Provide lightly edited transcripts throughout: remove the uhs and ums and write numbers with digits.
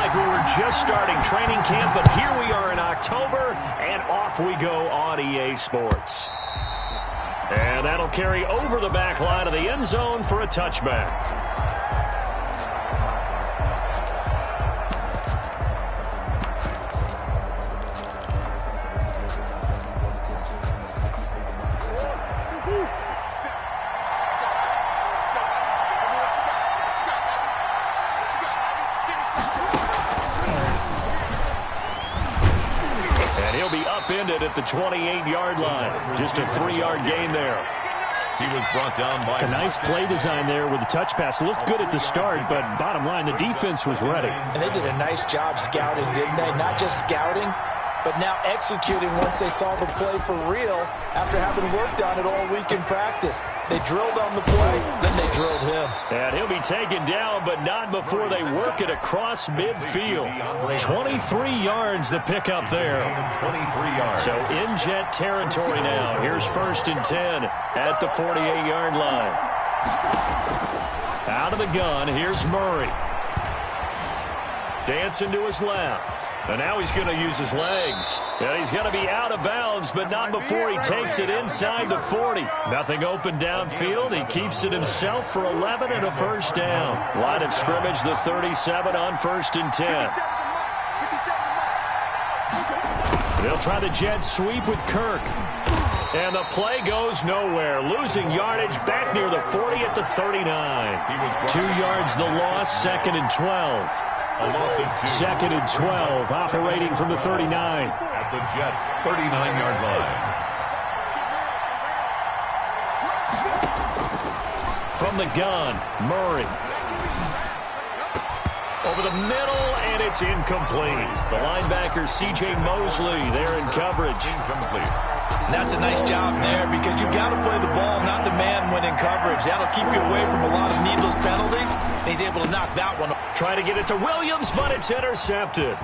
like we were just starting training camp, but here we are in October, and off we go on EA Sports. And that'll carry over the back line of the end zone for a touchback. Upended at the 28-yard line. Just a 3-yard gain there. He was brought down by... A nice play design there with the touch pass. Looked good at the start, but bottom line, the defense was ready. And they did a nice job scouting, didn't they? Not just scouting, but now executing once they saw the play for real after having worked on it all week in practice. They drilled on the play, then they drilled him. And he'll be taken down, but not before they work it across midfield. 23 yards the pickup there. 23 yards. So in jet territory now. Here's 1st and 10 at the 48-yard line. Out of the gun, here's Murray. Dancing to his left. And now he's going to use his legs. And he's going to be out of bounds, but not before he takes it inside the 40. Nothing open downfield. He keeps it himself for 11 and a first down. Line of scrimmage, the 37 on 1st and 10. They'll try the jet sweep with Kirk. And the play goes nowhere. Losing yardage back near the 40 at the 39. 2 yards the loss, 2nd and 12. A loss of 2. 2nd and 12, operating from the 39. At the Jets' 39-yard line. From the gun, Murray. Over the middle, and it's incomplete. The linebacker, C.J. Mosley, there in coverage. Incomplete. And that's a nice job there because you've got to play the ball, not the man when in coverage. That'll keep you away from a lot of needless penalties. And he's able to knock that one off. Trying to get it to Williams, but it's intercepted.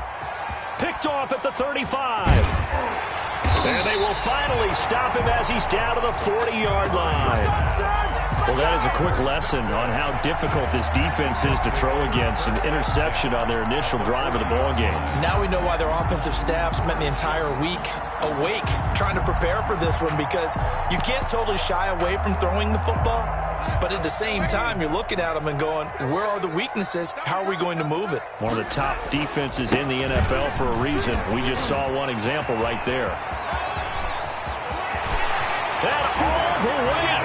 Picked off at the 35. And they will finally stop him as he's down to the 40-yard line. Well, that is a quick lesson on how difficult this defense is to throw against. An interception on their initial drive of the ballgame. Now we know why their offensive staff spent the entire week awake trying to prepare for this one, because you can't totally shy away from throwing the football. But at the same time, you're looking at them and going, where are the weaknesses? How are we going to move it? One of the top defenses in the NFL for a reason. We just saw one example right there. And all the way in.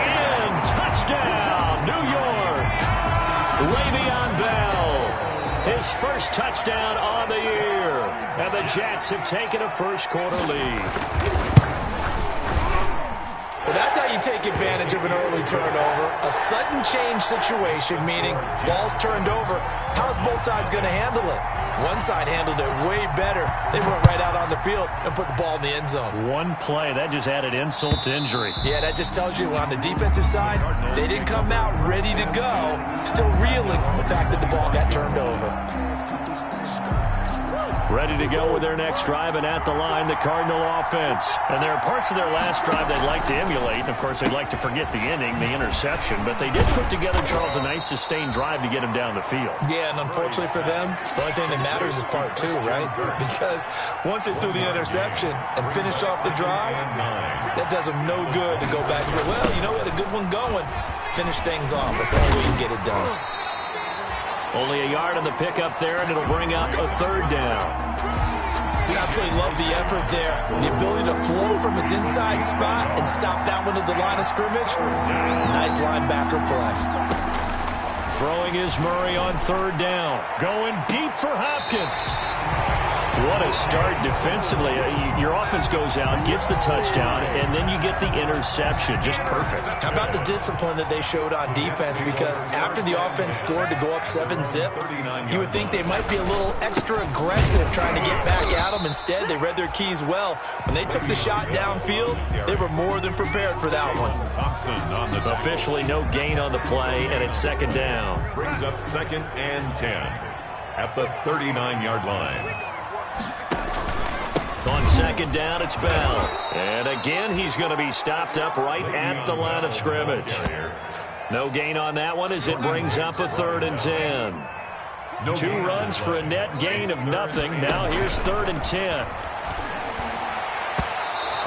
Touchdown, New York. Le'Veon Bell. His first touchdown on the year. And the Jets have taken a first-quarter lead. Well, that's how you take advantage of an early turnover. A sudden change situation, meaning ball's turned over. How's both sides going to handle it? One side handled it way better. They went right out on the field and put the ball in the end zone. One play, that just added insult to injury. Yeah, that just tells you on the defensive side, they didn't come out ready to go, still reeling from the fact that the ball got turned over. Ready to go with their next drive, and at the line, the Cardinal offense. And there are parts of their last drive they'd like to emulate. And, of course, they'd like to forget the inning, the interception. But they did put together, Charles, a nice sustained drive to get him down the field. Yeah, and unfortunately for them, the only thing that matters is part 2, right? Because once they threw the interception and finished off the drive, that does them no good to go back and say, well, you know, we had a good one going. Finish things off. That's the only way you can get it done. Only a yard on the pickup there, and it'll bring up a 3rd down. Absolutely love the effort there. The ability to flow from his inside spot and stop that one at the line of scrimmage. Nice linebacker play. Throwing is Murray on 3rd down. Going deep for Hopkins. What a start defensively. Your offense goes out, gets the touchdown, and then you get the interception. Just perfect. How about the discipline that they showed on defense? Because after the offense scored to go up 7-zip, you would think they might be a little extra aggressive trying to get back at them. Instead, they read their keys well. When they took the shot downfield, they were more than prepared for that one. Thompson on the officially no gain on the play, and it's 2nd down. Brings up 2nd and 10 at the 39-yard line. On 2nd down, it's Bell. And again, he's going to be stopped up right at the line of scrimmage. No gain on that one as it brings up a 3rd and 10. 2 runs for a net gain of nothing. Now here's 3rd and 10.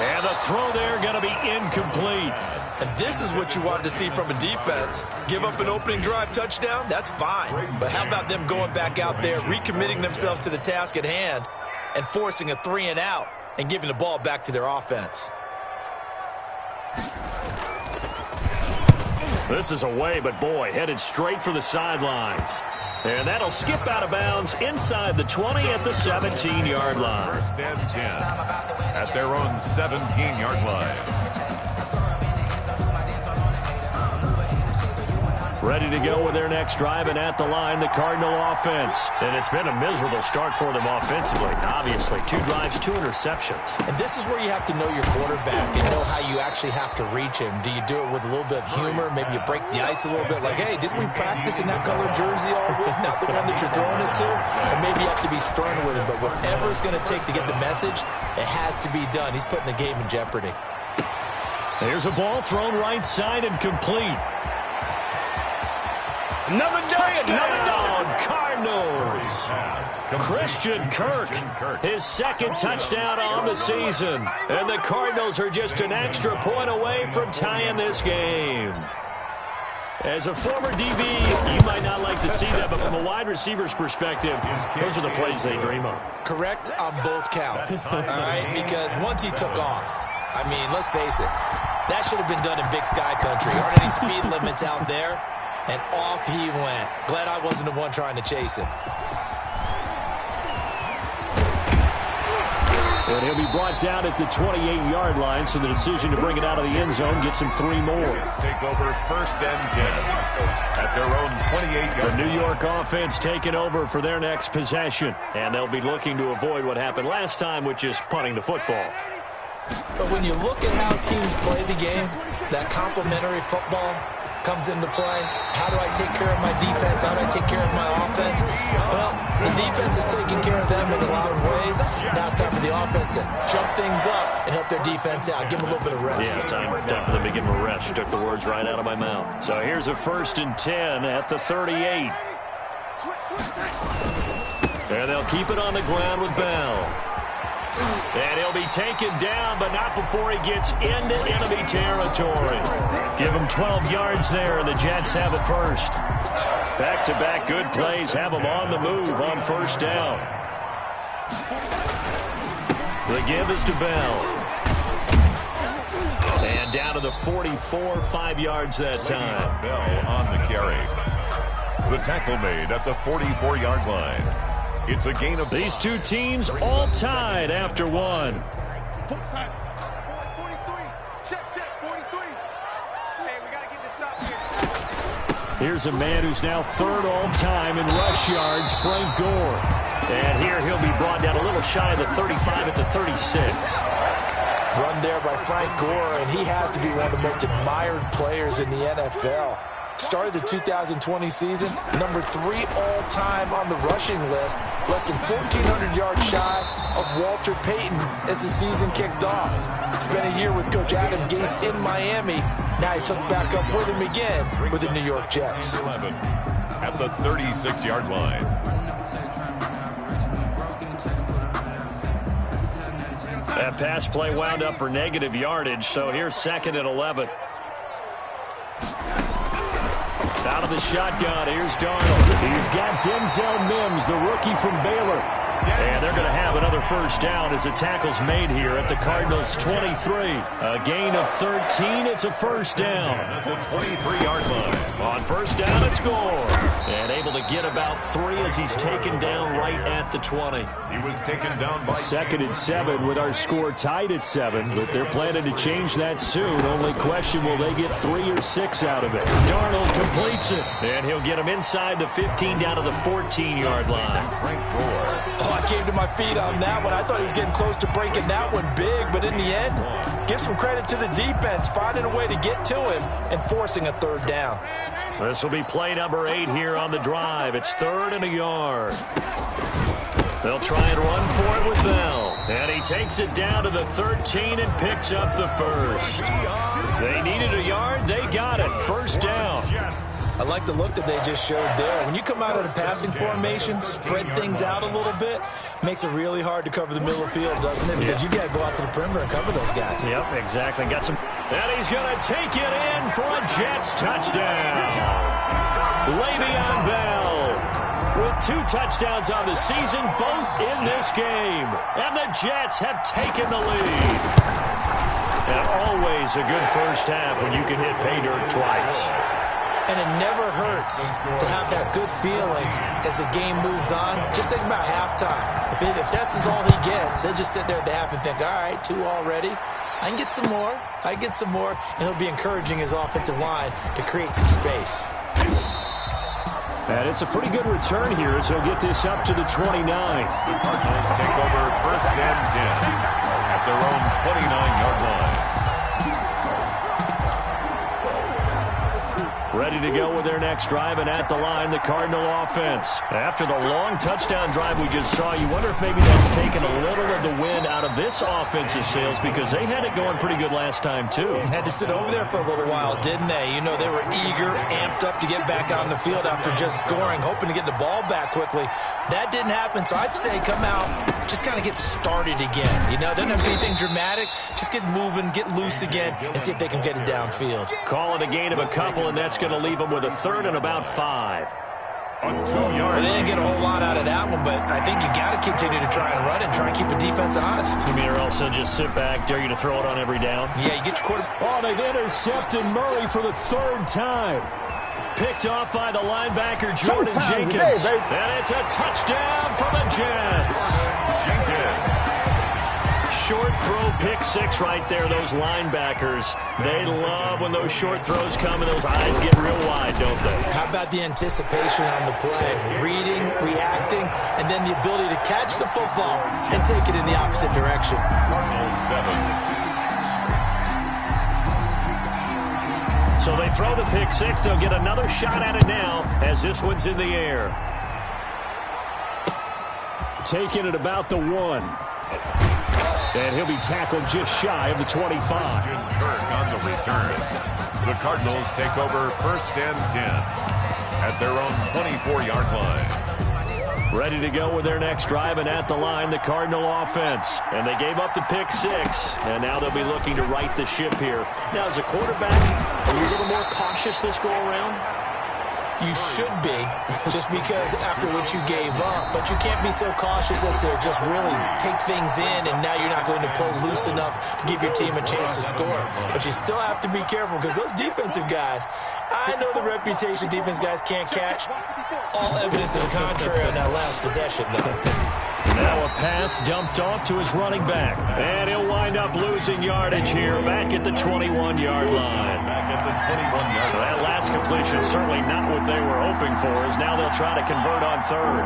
And the throw there going to be incomplete. And this is what you wanted to see from a defense. Give up an opening drive touchdown, that's fine. But how about them going back out there, recommitting themselves to the task at hand, and forcing a 3-and-out and giving the ball back to their offense. This is away, but boy, headed straight for the sidelines. And that'll skip out of bounds inside the 20 at the 17-yard line. 1st and 10 at their own 17-yard line. Ready to go with their next drive, and at the line, the Cardinal offense. And it's been a miserable start for them offensively. Obviously, 2 drives, 2 interceptions. And this is where you have to know your quarterback and know how you actually have to reach him. Do you do it with a little bit of humor? Maybe you break the ice a little bit, like, hey, didn't we practice in that color jersey all week? Not the one that you're throwing it to? And maybe you have to be stern with him, but whatever it's going to take to get the message, it has to be done. He's putting the game in jeopardy. There's a ball thrown right side and complete. Another touchdown, Cardinals. Christian Kirk, his 2nd touchdown on the season. And the Cardinals are just an extra point away from tying this game. As a former DB, you might not like to see that, but from a wide receiver's perspective, those are the plays they dream of. Correct on both counts, all right? Because once he took off, I mean, let's face it, that should have been done in Big Sky Country. Aren't any speed limits out there? And off he went. Glad I wasn't the one trying to chase him. And he'll be brought down at the 28-yard line, so the decision to bring it out of the end zone gets him 3 more. Take over 1st and 10 at their own 28-yard line. The New York offense taking over for their next possession. And they'll be looking to avoid what happened last time, which is punting the football. But when you look at how teams play the game, that complementary football comes into play. How do I take care of my defense? How do I take care of my offense? Well, the defense is taking care of them in a lot of ways. Now it's time for the offense to jump things up and help their defense out. Give them a little bit of rest. Yeah, time for them to give them a rest. You took the words right out of my mouth. So here's a 1st and 10 at the 38. And they'll keep it on the ground with Bell. And he'll be taken down, but not before he gets into enemy territory. Give him 12 yards there, and the Jets have a first. Back-to-back good plays have them on the move on 1st down. The give is to Bell. And down to the 44, 5 yards that time. Bell on the carry. The tackle made at the 44-yard line. It's a gain of... These 2 teams all tied after 1. Here's a man who's now 3rd all-time in rush yards, Frank Gore. And here he'll be brought down a little shy of the 35 at the 36. Run there by Frank Gore, and he has to be one of the most admired players in the NFL. Started the 2020 season, number 3 all-time on the rushing list, less than 1,400 yards shy of Walter Payton as the season kicked off. Spent a year with Coach Adam Gase in Miami. Now he's hooked back up with him again with the New York Jets. 11 at the 36-yard line. That pass play wound up for negative yardage, so here's 2nd and 11. Out of the shotgun, here's Darnold. He's got Denzel Mims, the rookie from Baylor. And they're going to have another 1st down as the tackle's made here at the Cardinals' 23. A gain of 13, it's a 1st down. At the 23-yard line. On 1st down, it's Gore. And able to get about 3 as he's taken down right at the 20. He was taken down by... 2nd and 7 with our score tied at 7, but they're planning to change that soon. Only question, will they get 3 or 6 out of it? Darnold completes it, and he'll get him inside the 15 down to the 14-yard line. Frank Gore. Oh, I came to my feet on that one. I thought he was getting close to breaking that one big, but in the end, give some credit to the defense, finding a way to get to him and forcing a 3rd down. This will be play number 8 here on the drive. It's 3rd and a yard. They'll try and run for it with Bell. And he takes it down to the 13 and picks up the 1st. They needed a yard. They got it. 1st down. I like the look that they just showed there. When you come out of the passing formation, spread things out a little bit, makes it really hard to cover the middle of the field, doesn't it? Because you got to go out to the perimeter and cover those guys. Yep, exactly. Got some. And he's going to take it in for a Jets touchdown. Le'Veon Bell with 2 touchdowns on the season, both in this game. And the Jets have taken the lead. And always a good first half when you can hit pay dirt twice. And it never hurts to have that good feeling as the game moves on. Just think about halftime. If that's all he gets, he'll just sit there at the half and think, all right, 2 already. I can get some more. I can get some more. And he'll be encouraging his offensive line to create some space. And it's a pretty good return here as he'll get this up to the 29. The Cardinals take over 1st and 10 at their own 29-yard line. Ready to go with their next drive, and at the line, the Cardinal offense. After the long touchdown drive we just saw, you wonder if maybe that's taken a little of the wind out of this offensive sails, because they had it going pretty good last time, too. Had to sit over there for a little while, didn't they? You know, they were eager, amped up to get back out on the field after just scoring, hoping to get the ball back quickly. That didn't happen, so I'd say come out, just kind of get started again. You know, doesn't have to be anything dramatic. Just get moving, get loose again, and see if they can get it downfield. Call it a gain of a couple, and that's going to leave them with a 3rd and about 5. On 2 yards. Well, they didn't get a whole lot out of that one, but I think you got to continue to try and run and try and keep the defense honest. You mean, or else they'll just sit back, dare you to throw it on every down? Yeah, you get your quarterback. Oh, they've intercepted Murray for the 3rd time. Picked off by the linebacker, Jordan Jenkins. And it's a touchdown for the Jets. Short throw, pick 6 right there. Those linebackers, they love when those short throws come and those eyes get real wide, don't they? How about the anticipation on the play? Reading, reacting, and then the ability to catch the football and take it in the opposite direction. 7. So they throw the pick 6. They'll get another shot at it now as this one's in the air. Taking it about the 1. And he'll be tackled just shy of the 25. On the return. The Cardinals take over 1st and 10 at their own 24-yard line. Ready to go with their next drive, and at the line, the Cardinal offense. And they gave up the pick 6, and now they'll be looking to right the ship here. Now, as a quarterback, are you a little more cautious this go-around? You should be, just because after what you gave up. But you can't be so cautious as to just really take things in, and now you're not going to pull loose enough to give your team a chance to score. But you still have to be careful, because those defensive guys, I know the reputation defense guys can't catch. All evidence to the contrary on that last possession, though. Now a pass dumped off to his running back. And he'll wind up losing yardage here back at the 21-yard line. That last completion certainly not what they were hoping for, as now they'll try to convert on 3rd.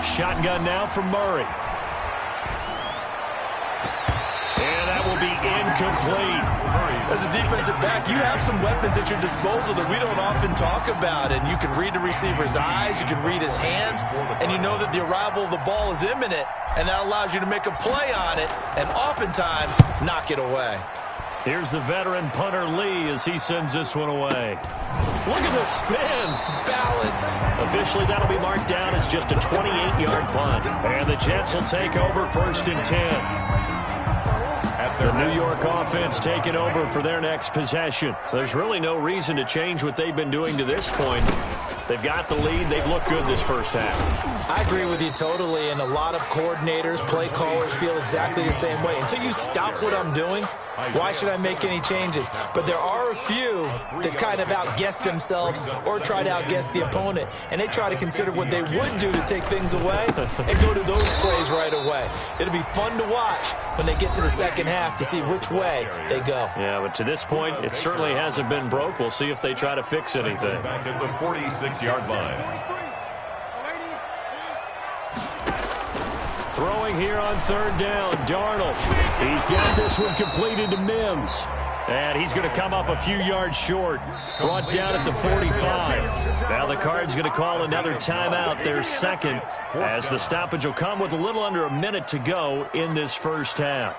Shotgun now from Murray. And that will be incomplete. As a defensive back, you have some weapons at your disposal that we don't often talk about. And you can read the receiver's eyes, you can read his hands, and you know that the arrival of the ball is imminent. And that allows you to make a play on it and oftentimes knock it away. Here's the veteran punter Lee as he sends this one away. Look at the spin. Balance. Officially, that'll be marked down as just a 28-yard punt. And the Jets will take over 1st and 10. The New York offense taking over for their next possession. There's really no reason to change what they've been doing to this point. They've got the lead. They've looked good this first half. I agree with you totally, and a lot of coordinators, play callers feel exactly the same way. Until you stop what I'm doing, why should I make any changes? But there are a few that kind of outguess themselves or try to outguess the opponent, and they try to consider what they would do to take things away and go to those plays right away. It'll be fun to watch when they get to the second half to see which way they go. Yeah, but to this point, it certainly hasn't been broke. We'll see if they try to fix anything. Back at the 46-yard line. Throwing here on 3rd down, Darnold. He's got this one completed to Mims. And he's going to come up a few yards short. Brought down at the 45. Now the Cards going to call another timeout, their 2nd, as the stoppage will come with a little under a minute to go in this first half.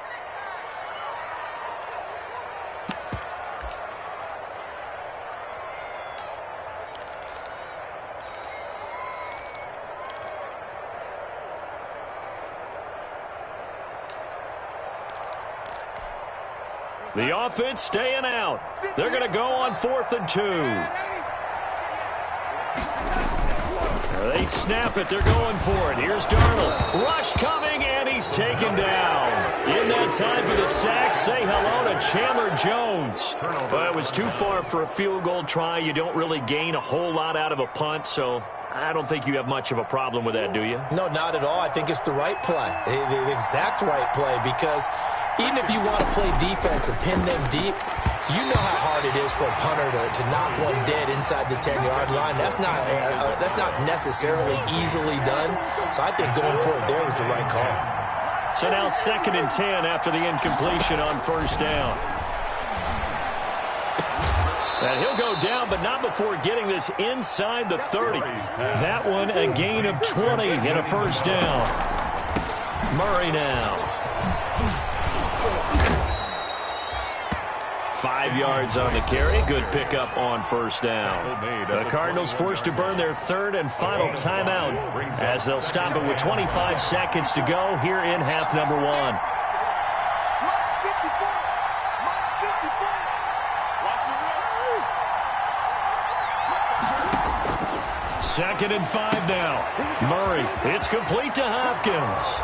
The offense staying out. They're going to go on 4th and 2. They snap it. They're going for it. Here's Darnold. Rush coming, and he's taken down. In that time for the sack, say hello to Chandler Jones. Well, it was too far for a field goal try. You don't really gain a whole lot out of a punt, so I don't think you have much of a problem with that, do you? No, not at all. I think it's the right play, the exact right play, because even if you want to play defense and pin them deep, you know how hard it is for a punter to knock one dead inside the 10-yard line. That's not necessarily easily done. So I think going for it there was the right call. So now 2nd and 10 after the incompletion on 1st down. And he'll go down, but not before getting this inside the 30. That one a gain of 20 and a 1st down. Murray now. 5 yards on the carry. Good pickup on 1st down. The Cardinals forced to burn their 3rd and final timeout as they'll stop it with 25 seconds to go here in half number 1. Second and 5 now. Murray, it's complete to Hopkins.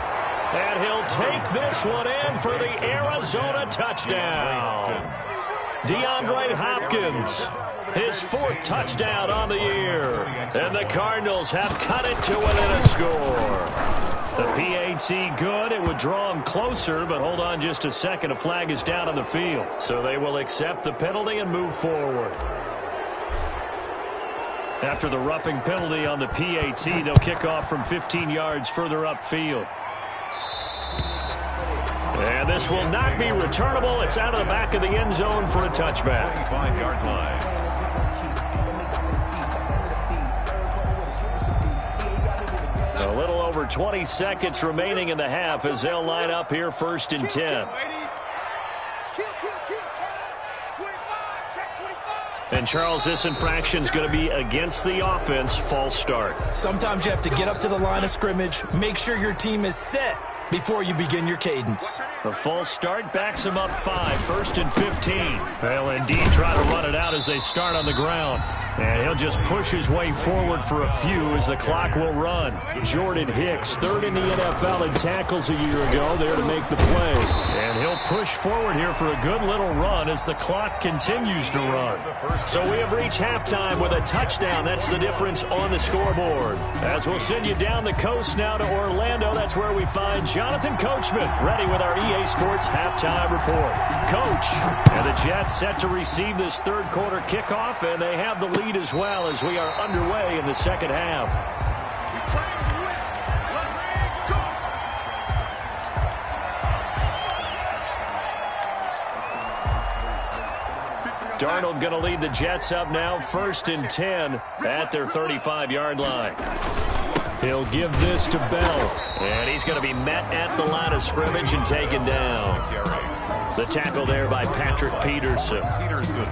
And he'll take this one in for the Arizona touchdown. DeAndre Hopkins, his 4th touchdown on the year. And the Cardinals have cut it to within a score. The PAT good. It would draw him closer, but hold on just a second. A flag is down on the field. So they will accept the penalty and move forward. After the roughing penalty on the PAT, they'll kick off from 15 yards further upfield. And this will not be returnable. It's out of the back of the end zone for a touchback. 5-yard line. A little over 20 seconds remaining in the half as they'll line up here 1st and 10. And, Charles, this infraction is going to be against the offense. False start. Sometimes you have to get up to the line of scrimmage, make sure your team is set before you begin your cadence. The false start backs him up 5, 1st and 15. They'll indeed try to run it out as they start on the ground. And he'll just push his way forward for a few as the clock will run. Jordan Hicks, 3rd in the NFL in tackles a year ago, there to make the play. And he'll push forward here for a good little run as the clock continues to run. So we have reached halftime with a touchdown. That's the difference on the scoreboard. As we'll send you down the coast now to Orlando, that's where we find Jonathan Coachman, ready with our EA Sports halftime report. Coach, and the Jets set to receive this 3rd quarter kickoff, and they have the lead as well as we are underway in the 2nd half. Darnold going to lead the Jets up now, 1st and 10 at their 35-yard line. He'll give this to Bell, and he's going to be met at the line of scrimmage and taken down. The tackle there by Patrick Peterson.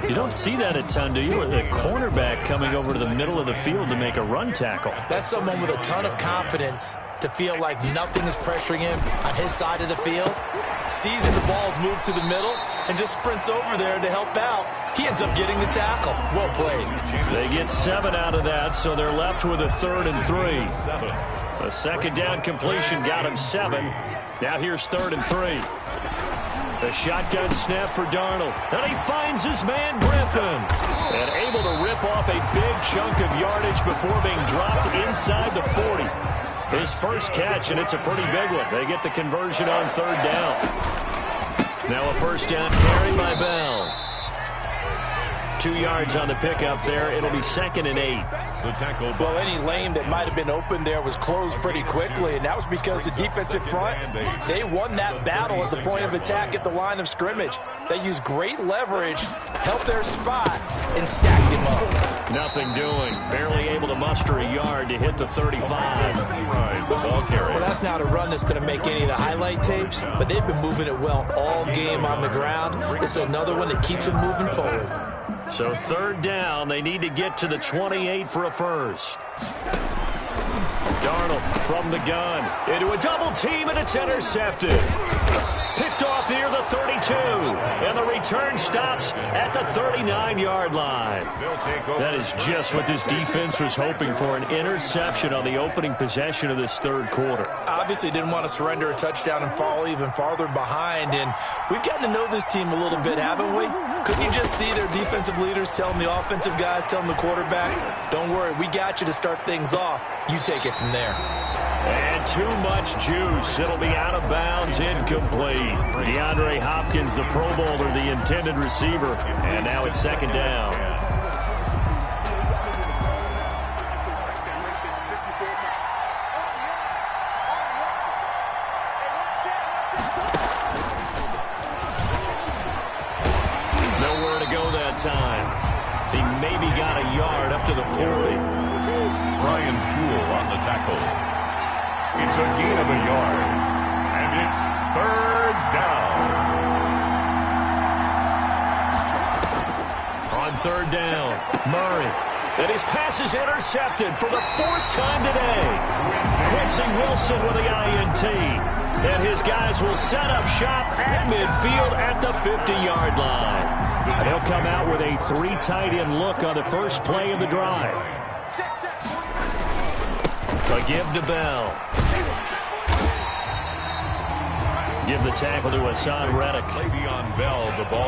You don't see that a ton, do you? With a cornerback coming over to the middle of the field to make a run tackle. That's someone with a ton of confidence to feel like nothing is pressuring him on his side of the field. Sees the ball's moved to the middle and just sprints over there to help out. He ends up getting the tackle. Well played. They get 7 out of that, so they're left with a 3rd and 3. A 2nd down completion got him 7. Now here's 3rd and 3. The shotgun snap for Darnold. And he finds his man Griffin. And able to rip off a big chunk of yardage before being dropped inside the 40. His first catch, and it's a pretty big one. They get the conversion on 3rd down. Now a 1st down carry by Bell. 2 yards on the pickup there. It'll be 2nd and 8. The tackle. Well, any lane that might have been open there was closed pretty quickly, and that was because the defensive front, they won that battle at the point of attack at the line of scrimmage. They used great leverage, helped their spot, and stacked him up. Nothing doing. Barely able to muster a yard to hit the 35. Right, the ball carry. Well, that's not a run that's going to make any of the highlight tapes, but they've been moving it well all game on the ground. This is another one that keeps them moving forward. So 3rd down, they need to get to the 28 for a 1st. Darnold from the gun into a double team, and it's intercepted. Picked off near the 32. And the return stops at the 39-yard line. That is just what this defense was hoping for, an interception on the opening possession of this third quarter. Obviously didn't want to surrender a touchdown and fall even farther behind. And we've gotten to know this team a little bit, haven't we? Couldn't you just see their defensive leaders telling the offensive guys, telling the quarterback, don't worry, we got you to start things off. You take it from there. And too much juice. It'll be out of bounds, incomplete. DeAndre Hopkins, the Pro Bowler, the intended receiver. And now it's second down. Nowhere to go that time. He maybe got a yard up to the 40. Brian Poole on the tackle. It's a gain of a yard, and it's third down. On third down, Murray. And his pass is intercepted for the fourth time today. Quincy Wilson with the INT. And his guys will set up shop at midfield at the 50-yard line. And he'll come out with a three tight end look on the first play of the drive. A give to Bell. Give the tackle to Hassan Reddick.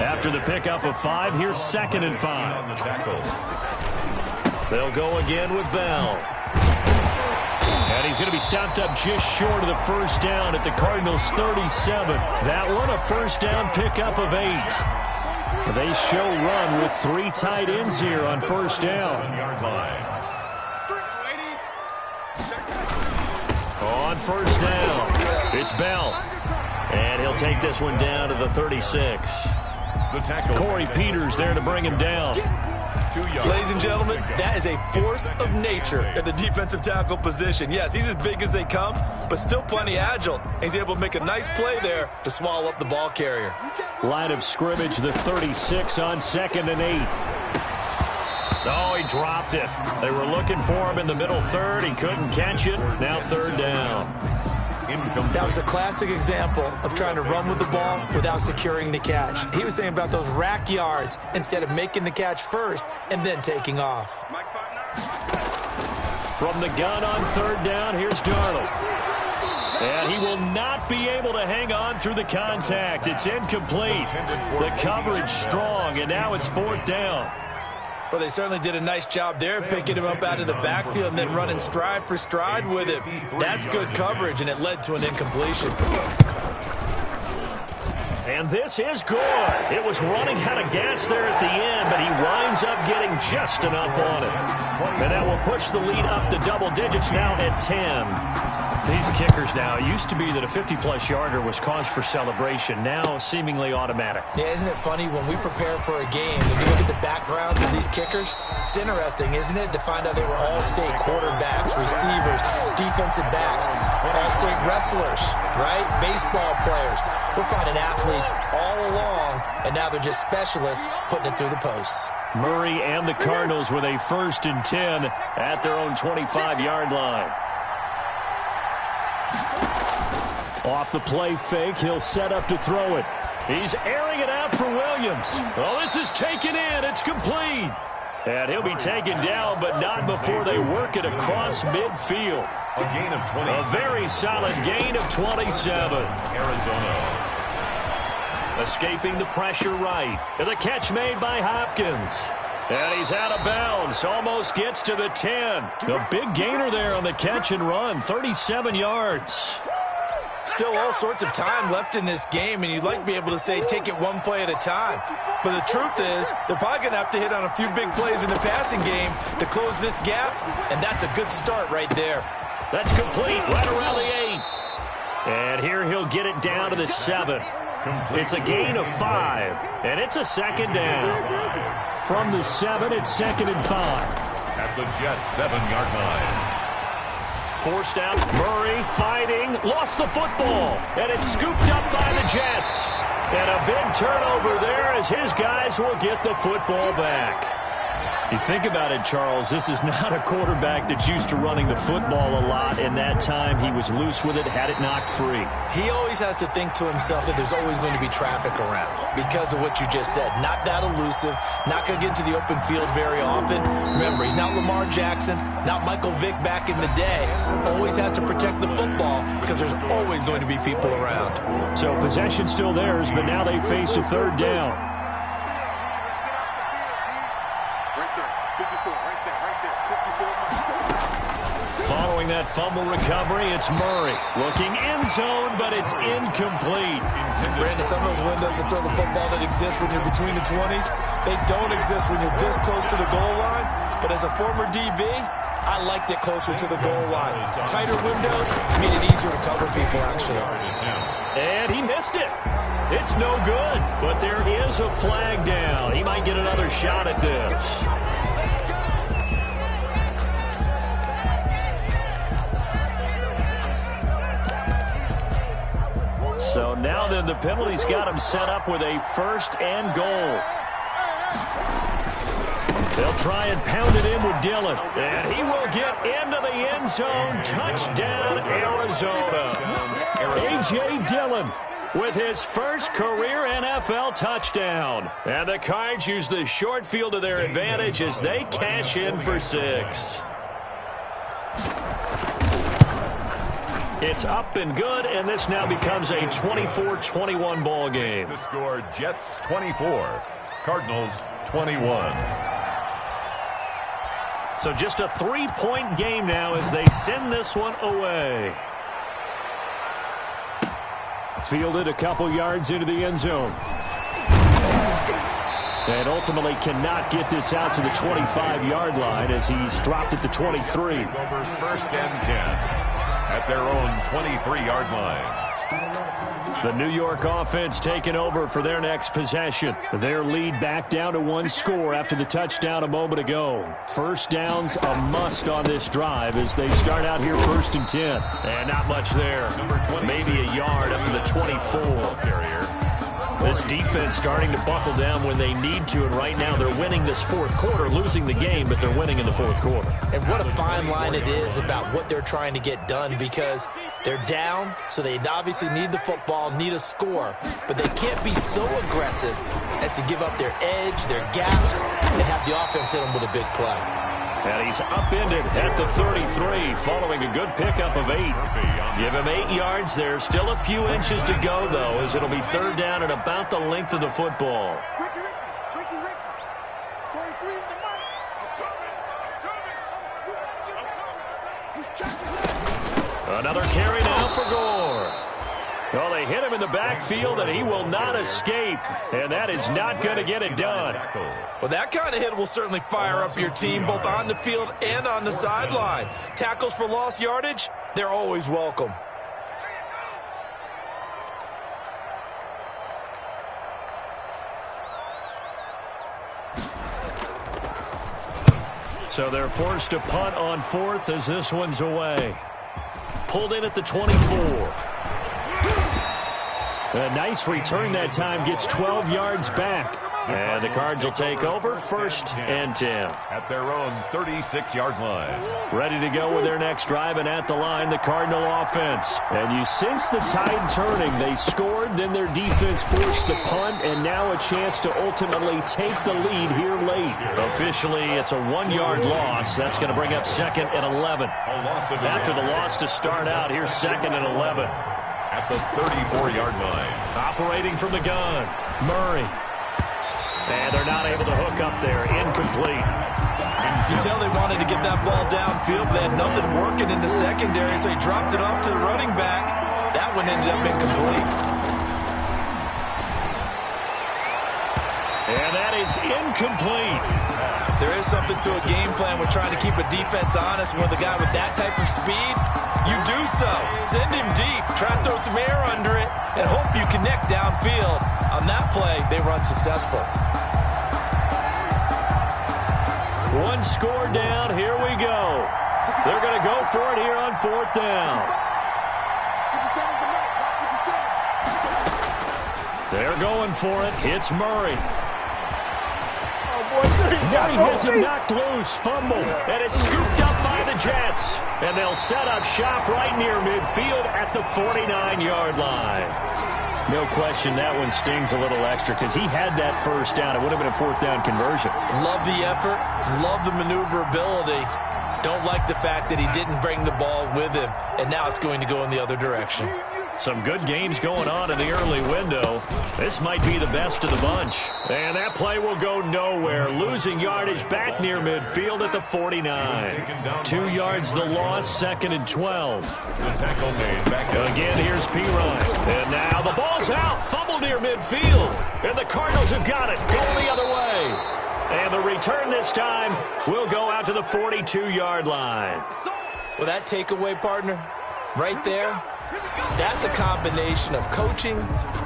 After the pickup of 5, here's 2nd and 5. They'll go again with Bell. And he's going to be stopped up just short of the first down at the Cardinals' 37. That one a first down pickup of 8. They show run with 3 tight ends here on first down. On first down, it's Bell. And he'll take this one down to the 36. Corey Peters there to bring him down. Ladies and gentlemen, that is a force of nature at the defensive tackle position. Yes, he's as big as they come, but still plenty agile. He's able to make a nice play there to swallow up the ball carrier. Line of scrimmage, the 36 on 2nd and 8. Oh, he dropped it. They were looking for him in the middle third. He couldn't catch it. Now third down. That was a classic example of trying to run with the ball without securing the catch. He was thinking about those rack yards instead of making the catch first and then taking off. From the gun on third down, here's Darnold. And he will not be able to hang on through the contact. It's incomplete. The coverage strong, and now it's 4th down. Well, they certainly did a nice job there, picking him up out of the backfield and then running stride for stride with him. That's good coverage, and it led to an incompletion. And this is good. It was running out of gas there at the end, but he winds up getting just enough on it. And that will push the lead up to double digits now at 10. These kickers now, it used to be that a 50-plus yarder was cause for celebration. Now seemingly automatic. Yeah, isn't it funny when we prepare for a game and you look at the backgrounds of these kickers? It's interesting, isn't it, to find out they were all-state quarterbacks, receivers, defensive backs, all-state wrestlers, right? Baseball players. We're finding athletes all along, and now they're just specialists putting it through the posts. Murray and the Cardinals with a 1st and 10 at their own 25-yard line. Off the play fake, he'll set up to throw it. He's airing it out for Williams. Oh, this is taken in. It's complete. And he'll be taken down, but not before they work it across midfield. A gain of 27. A very solid gain of 27. Arizona. Escaping the pressure right. And the catch made by Hopkins. And he's out of bounds. Almost gets to the 10. A big gainer there on the catch and run. 37 yards. Still all sorts of time left in this game, and you'd like to be able to say take it one play at a time. But the truth is, they're probably going to have to hit on a few big plays in the passing game to close this gap, and that's a good start right there. That's complete right around the 8. And here he'll get it down to the 7. It's a gain of 5, and it's a 2nd down. From the 7, it's 2nd and 5. At the Jets' 7-yard line. Forced out, Murray fighting, lost the football, and it's scooped up by the Jets. And a big turnover there as his guys will get the football back. You think about it, Charles, this is not a quarterback that's used to running the football a lot, and that time he was loose with it, had it knocked free. He always has to think to himself that there's always going to be traffic around because of what you just said. Not that elusive, not going to get into the open field very often. Remember, he's not Lamar Jackson, not Michael Vick back in the day. Always has to protect the football because there's always going to be people around. So possession still theirs, but now they face a third down. Following that fumble recovery, it's Murray. Looking end zone, but it's incomplete. Brandon, some of those windows to throw the football that exist when you're between the 20s, they don't exist when you're this close to the goal line. But as a former DB, I liked it closer to the goal line. Tighter windows made it easier to cover people, actually. And he missed it. It's no good, but there is a flag down. He might get another shot at this. So now then the penalty's got him set up with a first and goal. They'll try and pound it in with Dillon. And he will get into the end zone. Touchdown, Arizona. A.J. Dillon with his first career NFL touchdown. And the Cards use the short field to their advantage as they cash in for 6. It's up and good, and this now becomes a 24-21 ball game. The score, Jets 24, Cardinals 21. So just a 3-point game now as they send this one away. Fielded a couple yards into the end zone. And ultimately cannot get this out to the 25-yard line as he's dropped at the 23. Over first and 10. At their own 23-yard line. The New York offense taking over for their next possession. Their lead back down to 1 score after the touchdown a moment ago. First down's a must on this drive as they start out here first and 10. And not much there. Maybe a yard up to the 24. Carrier. This defense starting to buckle down when they need to, and right now they're winning this fourth quarter, losing the game, but they're winning in the fourth quarter. And what a fine line it is about what they're trying to get done because they're down, so they obviously need the football, need a score, but they can't be so aggressive as to give up their edge, their gaps, and have the offense hit them with a big play. And he's upended at the 33 following a good pickup of 8. Give him 8 yards there. Still a few inches to go, though, as it'll be third down at about the length of the football. Another carry now for Gore. Well, they hit him in the backfield, and he will not escape. And that is not going to get it done. Well, that kind of hit will certainly fire up your team, both on the field and on the sideline. Tackles for lost yardage, they're always welcome. So they're forced to punt on 4th as this one's away. Pulled in at the 24. A nice return that time, gets 12 yards back. And the Cards will take over first and 10. At their own 36-yard line. Ready to go with their next drive, and at the line, the Cardinal offense. And you sense the tide turning. They scored, then their defense forced the punt, and now a chance to ultimately take the lead here late. Officially, it's a 1-yard loss. That's going to bring up second and 11. After the loss to start out, here's second and 11. At the 34-yard line. Operating from the gun, Murray. And they're not able to hook up there. Incomplete. You tell they wanted to get that ball downfield, but they had nothing working in the secondary, so he dropped it off to the running back. That one ended up incomplete. And that is incomplete. There is something to a game plan with trying to keep a defense honest. With a guy with that type of speed, you do so. Send him deep, try and throw some air under it, and hope you connect downfield. On that play, they run successful. 1 score down. Here we go. They're going to go for it here on 4th down. They're going for it. It's Murray. He has him knocked loose, fumble, and it's scooped up by the Jets. And they'll set up shop right near midfield at the 49-yard line. No question that one stings a little extra because he had that first down. It would have been a fourth down conversion. Love the effort. Love the maneuverability. Don't like the fact that he didn't bring the ball with him, and now it's going to go in the other direction. Some good games going on in the early window. This might be the best of the bunch. And that play will go nowhere. Losing yardage back near midfield at the 49. 2 yards the loss, 2nd and 12. Again, here's P-Ryan. And now the ball's out. Fumble near midfield. And the Cardinals have got it. Going the other way. And the return this time will go out to the 42-yard line. Well, that takeaway, partner, right there, that's a combination of coaching,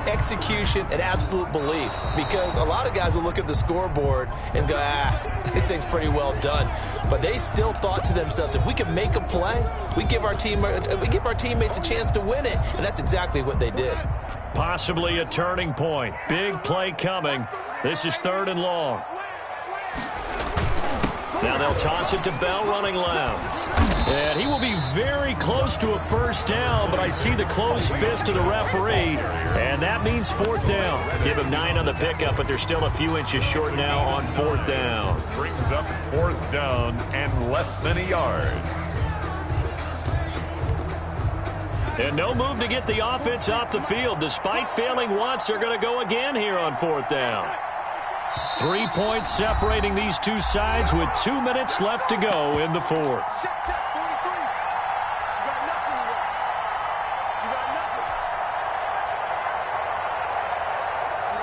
execution, and absolute belief. Because a lot of guys will look at the scoreboard and go, this thing's pretty well done. But they still thought to themselves, if we can make a play, we give our teammates a chance to win it. And that's exactly what they did. Possibly a turning point. Big play coming. This is 3rd and long. Now they'll toss it to Bell running left. And he will be very close to a first down, but I see the closed fist of the referee, and that means 4th down. Give him 9 on the pickup, but they're still a few inches short now on 4th down. Brings up 4th down and less than a yard. And no move to get the offense off the field. Despite failing once, they're going to go again here on 4th down. 3 points separating these two sides with 2 minutes left to go in the 4th.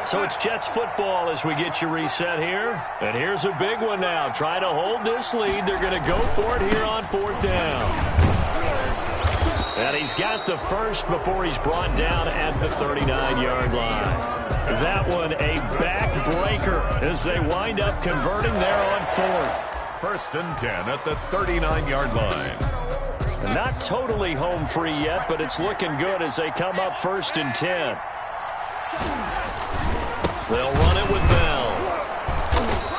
So it's Jets football as we get you reset here. And here's a big one now. Trying to hold this lead. They're going to go for it here on 4th down. And he's got the first before he's brought down at the 39-yard line. That one a backbreaker as they wind up converting there on 4th. 1st and 10 at the 39-yard line. Not totally home free yet, but it's looking good as they come up 1st and 10. They'll run it with Bell.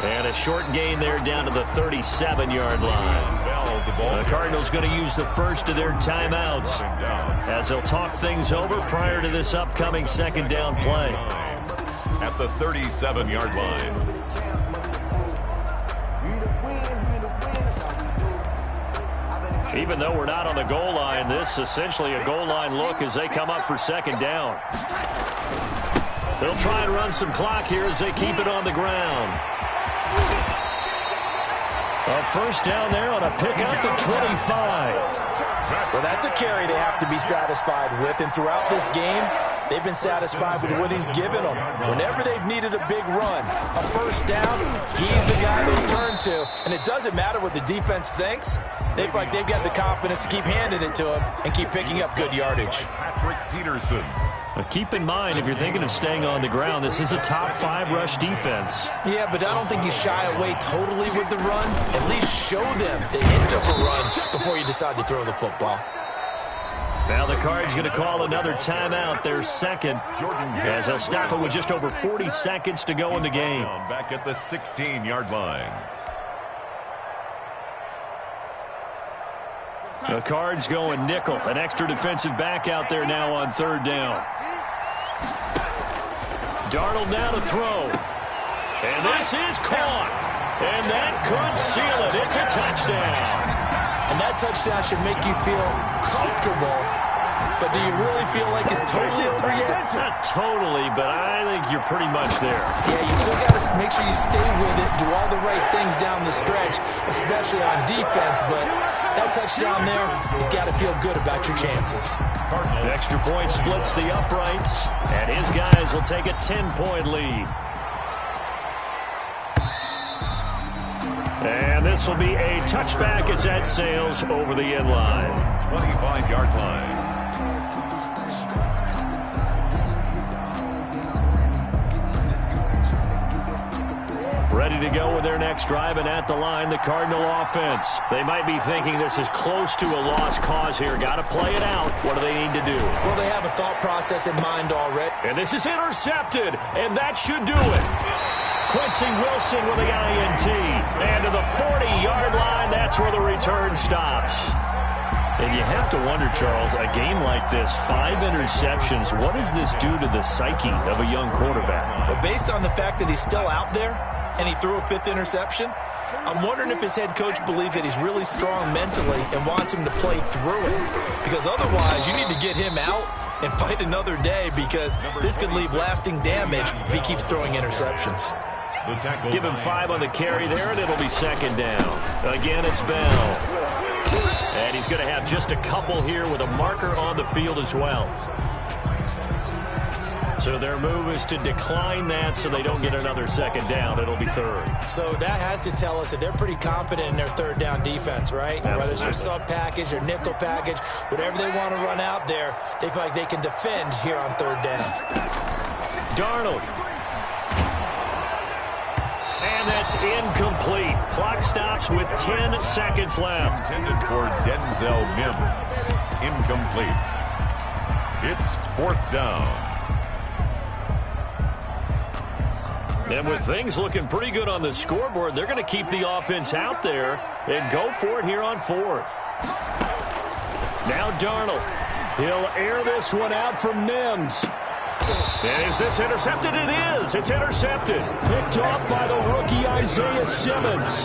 And a short gain there down to the 37-yard line. The Cardinals going to use the first of their timeouts as they'll talk things over prior to this upcoming 2nd down play. At the 37-yard line. Even though we're not on the goal line, this is essentially a goal line look as they come up for 2nd down. They'll try and run some clock here as they keep it on the ground. A first down there on a pickup to 25. Well, that's a carry they have to be satisfied with. And throughout this game, they've been satisfied with what he's given them. Whenever they've needed a big run, a first down, he's the guy they turn to. And it doesn't matter what the defense thinks. They've got the confidence to keep handing it to him and keep picking up good yardage. Patrick Peterson. But keep in mind, if you're thinking of staying on the ground, this is a top 5 rush defense. Yeah, but I don't think you shy away totally with the run. At least show them the hint of a run before you decide to throw the football. Now the Cards going to call another timeout, their 2nd, as they'll stop it with just over 40 seconds to go in the game. Back at the 16-yard line. The Cards going nickel, an extra defensive back out there now on 3rd down. Darnold now to throw. And this is caught. And that could seal it. It's a touchdown. And that touchdown should make you feel comfortable. But do you really feel like it's totally over yet? Not totally, but I think you're pretty much there. Yeah, you still got to make sure you stay with it, do all the right things down the stretch, especially on defense. But that touchdown there, you've got to feel good about your chances. The extra point splits the uprights, and his guys will take a 10-point lead. And this will be a touchback as that sails over the end line. 25-yard line. Ready to go with their next drive, and at the line, the Cardinal offense. They might be thinking this is close to a lost cause here. Got to play it out. What do they need to do? Well, they have a thought process in mind already. And this is intercepted, and that should do it. Quincy Wilson with the INT. And to the 40-yard line, that's where the return stops. And you have to wonder, Charles, a game like this, 5 interceptions, what does this do to the psyche of a young quarterback? Well, based on the fact that he's still out there and he threw a 5th interception, I'm wondering if his head coach believes that he's really strong mentally and wants him to play through it. Because otherwise, you need to get him out and fight another day, because this could leave lasting damage if he keeps throwing interceptions. Give him 5 on the carry there, and it'll be 2nd down. Again, it's Bell. And he's going to have just a couple here with a marker on the field as well. So their move is to decline that so they don't get another 2nd down. It'll be 3rd. So that has to tell us that they're pretty confident in their 3rd down defense, right? Absolutely. Whether it's their sub package or nickel package, whatever they want to run out there, they feel like they can defend here on 3rd down. Darnold. And that's incomplete. Clock stops with 10 seconds left. Intended for Denzel Mims. Incomplete. It's 4th down. And with things looking pretty good on the scoreboard, they're going to keep the offense out there and go for it here on 4th. Now Darnold. He'll air this one out from Mims. And is this intercepted? It is. It's intercepted. Picked off by the rookie Isaiah Simmons.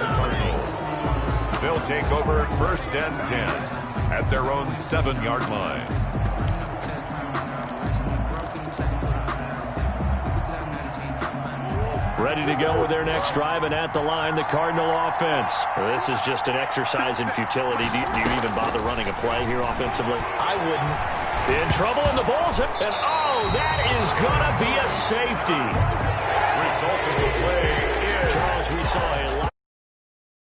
They'll take over 1st and 10 at their own 7-yard line. Ready to go with their next drive, and at the line, the Cardinal offense. This is just an exercise in futility. Do you even bother running a play here offensively? I wouldn't. In trouble in the balls, and oh, that is going to be a safety. Result of the play is... Charles, we saw a